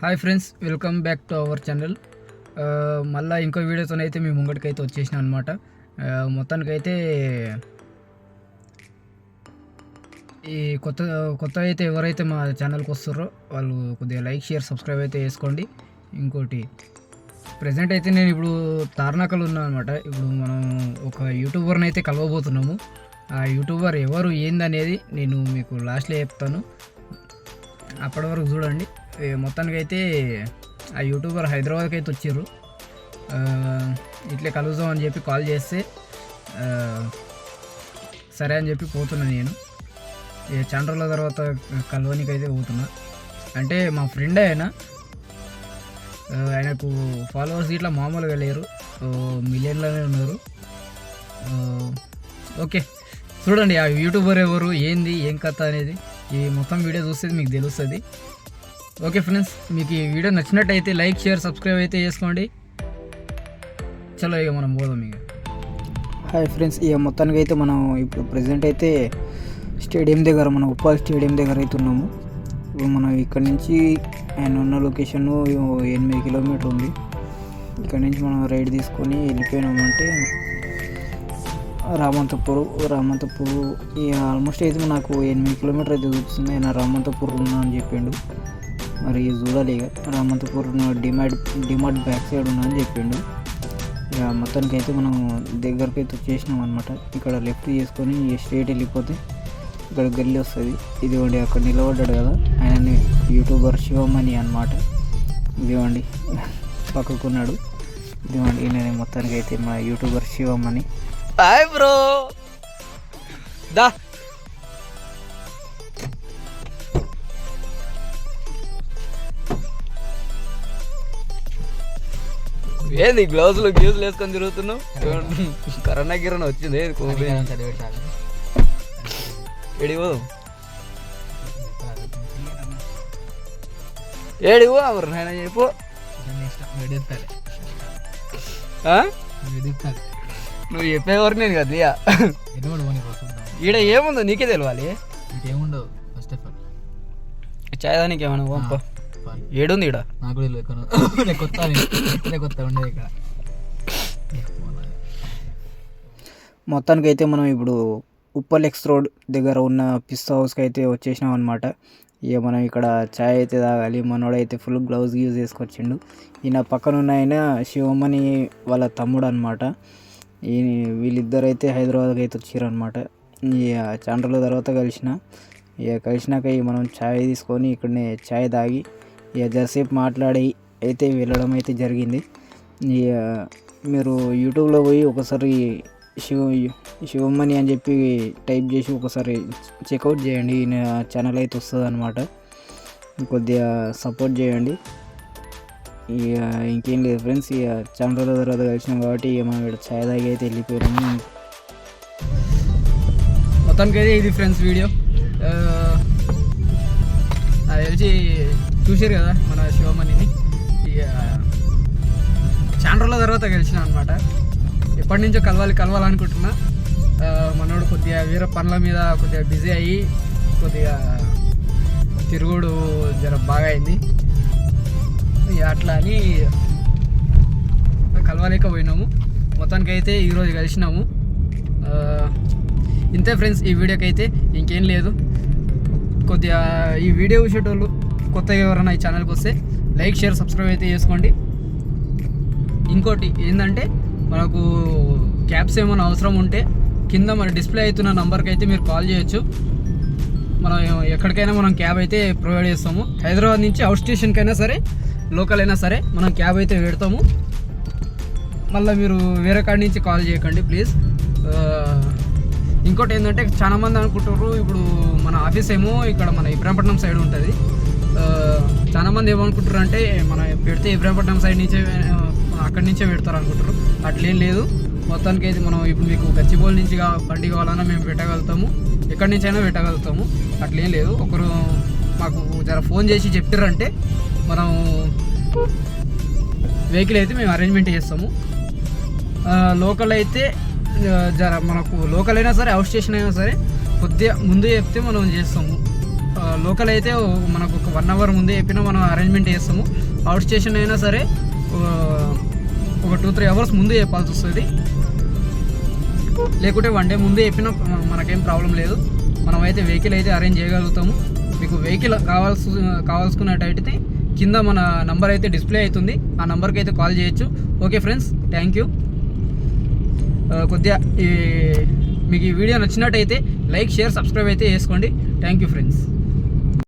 Hi friends, welcome back to our channel. మళ్ళీ ఇంకో వీడియోతోనైతే మీ ముంగటికైతే వచ్చేసిన అనమాట. మొత్తానికైతే ఈ కొత్త అయితే ఎవరైతే మా ఛానల్కి వస్తారో వాళ్ళు కొద్దిగా లైక్, షేర్, సబ్స్క్రైబ్ అయితే చేసుకోండి. ఇంకోటి ప్రజెంట్ అయితే నేను ఇప్పుడు తార్నాకలు ఉన్నాను అనమాట. ఇప్పుడు మనం ఒక యూట్యూబర్ని అయితే కలవబోతున్నాము. ఆ యూట్యూబర్ ఎవరు ఏందనేది నేను మీకు లాస్ట్లో చెప్తాను, అప్పటి వరకు చూడండి. మొత్తానికైతే ఆ యూట్యూబర్ హైదరాబాద్కి అయితే వచ్చారు. ఇట్లే కలుద్దాం అని చెప్పి కాల్ చేస్తే సరే అని చెప్పి పోతున్నా. నేను చాలా రోజుల తర్వాత కలవనికి అయితే పోతున్నా. అంటే మా ఫ్రెండ్ ఆయనకు ఫాలోవర్స్ ఇట్లా మామూలుగా లేరు, మిలియన్లోనే ఉన్నారు. ఓకే, చూడండి ఆ యూట్యూబర్ ఎవరు, ఏంది, ఏం కథ అనేది ఈ మొత్తం వీడియో చూస్తే మీకు తెలుస్తుంది. ఓకే ఫ్రెండ్స్, మీకు ఈ వీడియో నచ్చినట్టయితే లైక్, షేర్, సబ్స్క్రైబ్ అయితే చేసుకోండి. చలో ఇక మనం పోదాం. ఇక హాయ్ ఫ్రెండ్స్, ఇక మొత్తానికి అయితే మనం ఇప్పుడు ప్రజెంట్ అయితే స్టేడియం దగ్గర, మన ఉప్పాల్ స్టేడియం దగ్గర అయితే ఉన్నాము. ఇప్పుడు మనం ఇక్కడ నుంచి ఆయన ఉన్న లొకేషన్ 8 కిలోమీటర్ ఉంది. ఇక్కడ నుంచి మనం రైడ్ తీసుకొని వెళ్ళిపోయినామంటే రామంతపూర్ ఇక ఆల్మోస్ట్ అయితే నాకు 8 కిలోమీటర్ అయితే చూపిస్తుంది. ఆయన రామంతపూర్ ఉన్నా అని చెప్పిండు. మరి చూడాలి. ఇక రామంతపూర్ డిమార్ట్ బ్యాక్ సైడ్ ఉన్నా అని చెప్పిండు. ఇక మొత్తానికి అయితే మనం దగ్గరికి అయితే వచ్చేసినాం అనమాట. ఇక్కడ లెఫ్ట్ చేసుకొని స్ట్రైట్ వెళ్ళిపోతే ఇక్కడ గల్లీ వస్తుంది. ఇదిగోండి అక్కడ నిలబడ్డాడు కదా, ఆయన యూట్యూబర్ శివమణి అనమాట. ఇదిగోండి పక్కకున్నాడు. ఇదిగోండి ఈయన మొత్తానికి అయితే మా యూట్యూబర్ శివమణి. హాయ్ బ్రో, దా ఏంది గ్లౌజులు వేసుకొని తిరుగుతున్నావు? కరోనా గిరోనా వచ్చింది. ఏడివో అవరు నాయన చెప్పు. నువ్వు చెప్పేవారు నేను కదా ఈడ ఏముందో నీకే తెలియాలి. ఏముండవు ఫస్ట్ ఆఫ్ ఆల్ చాయ్ దానికి ఏమన్నా పంప ఏడుంది ఈడ నాకు కొత్త ఉండేది ఇక్కడ. మొత్తానికి అయితే మనం ఇప్పుడు ఉప్పల్ ఎక్స్ రోడ్ దగ్గర ఉన్న పిస్తా హౌస్కి అయితే వచ్చేసినాం అనమాట. ఇక మనం ఇక్కడ ఛాయ్ అయితే తాగాలి. మనోడైతే ఫుల్ గ్లౌజ్ యూజ్ చేసుకొచ్చిండు. ఈయన పక్కన ఉన్న ఆయన శివమణి వాళ్ళ తమ్ముడు అనమాట. వీళ్ళిద్దరైతే హైదరాబాద్కి అయితే వచ్చారు అనమాట. ఇక చాలా రోజుల తర్వాత కలిసినాక ఇక మనం ఛాయ్ తీసుకొని ఇక్కడనే ఛాయ్ తాగి ఇక జరసేపు మాట్లాడి అయితే వెళ్ళడం అయితే జరిగింది. ఇక మీరు యూట్యూబ్లో పోయి ఒకసారి శివమణి అని చెప్పి టైప్ చేసి ఒకసారి చెక్అవుట్ చేయండి. ఈయన ఛానల్ అయితే వస్తుంది అనమాట. కొద్దిగా సపోర్ట్ చేయండి. ఇక ఇంకేం లేదు ఫ్రెండ్స్, ఇక చాలా రోజుల తర్వాత కలిసినాం కాబట్టి ఇక మనం ఇక్కడ ఛాయ్ తాగి అయితే వెళ్ళిపోయాము. మొత్తానికి అయితే ఇది ఫ్రెండ్స్ వీడియో. అది తెలిసి చూసారు కదా మన శివమణిని. ఇక చాలా రోజుల తర్వాత కలిసినాం అనమాట. ఎప్పటి నుంచో కలవాలనుకుంటున్నా. మనోడు కొద్దిగా వేరే పనుల మీద కొద్దిగా బిజీ అయ్యి కొద్దిగా తిరుగుడు జర బాగా అయింది. అట్లా అని కలవలేకపోయినాము. మొత్తానికి అయితే ఈరోజు కలిసినాము. ఇంతే ఫ్రెండ్స్, ఈ వీడియోకి అయితే ఇంకేం లేదు. కొద్దిగా ఈ వీడియో చూసేటోళ్ళు కొత్తగా ఎవరైనా ఈ ఛానల్కి వస్తే లైక్, షేర్, సబ్స్క్రైబ్ అయితే చేసుకోండి. ఇంకోటి ఏంటంటే మనకు క్యాబ్స్ ఏమైనా అవసరం ఉంటే కింద మన డిస్ప్లే అవుతున్న నంబర్కి అయితే మీరు కాల్ చేయొచ్చు. మనం ఎక్కడికైనా మనం క్యాబ్ అయితే ప్రొవైడ్ చేస్తాము. హైదరాబాద్ నుంచి అవుట్ స్టేషన్కి అయినా సరే, లోకల్ అయినా సరే మనం క్యాబ్ అయితే పెడతాము. మళ్ళీ మీరు వేరే కాడి నుంచి కాల్ చేయకండి ప్లీజ్. ఇంకోటి ఏంటంటే చాలామంది అనుకుంటారు ఇప్పుడు మన ఆఫీస్ ఏమో ఇక్కడ మన ఇబ్రాహీంపట్నం సైడ్ ఉంటుంది. చాలామంది ఏమనుకుంటారు అంటే మన పెడితే ఇబ్రాహీంపట్నం సైడ్ నుంచే అక్కడి నుంచే పెడతారు అనుకుంటారు. అట్లేం లేదు. మొత్తానికి అయితే మనం ఇప్పుడు మీకు గచ్చిబౌలి నుంచి బండి కావాలన్నా మేము పెట్టగలుగుతాము, ఎక్కడి నుంచి అయినా పెట్టగలుగుతాము. అట్లేం లేదు. ఒకరు మాకు జర ఫోన్ చేసి చెప్పారంటే మనం వెహికల్ అయితే మేము అరేంజ్మెంట్ చేస్తాము. లోకల్ అయితే జర మనకు లోకల్ అయినా సరే, అవుట్ స్టేషన్ అయినా సరే కొద్దిగా ముందు చెప్తే మనం చేస్తాము. లోకల్ అయితే మనకు ఒక 1 అవర్ ముందే చెప్పినా మనం అరేంజ్మెంట్ చేస్తాము. అవుట్ స్టేషన్ అయినా సరే ఒక 2-3 అవర్స్ ముందు చెప్పాల్సి వస్తుంది. లేకుంటే 1 డే ముందే చెప్పినా మనకేం ప్రాబ్లం లేదు. మనమైతే వెహికల్ అయితే అరేంజ్ చేయగలుగుతాము. మీకు వెహికల్ కావాల్సుకున్నట్టయితే కింద మన నంబర్ అయితే డిస్ప్లే అవుతుంది. ఆ నెంబర్కి అయితే కాల్ చేయొచ్చు. Okay friends, thank you. కొద్దిగా మీకు ఈ వీడియో నచ్చినట్టయితే లైక్, షేర్, సబ్స్క్రైబ్ అయితే చేసుకోండి. Thank you friends.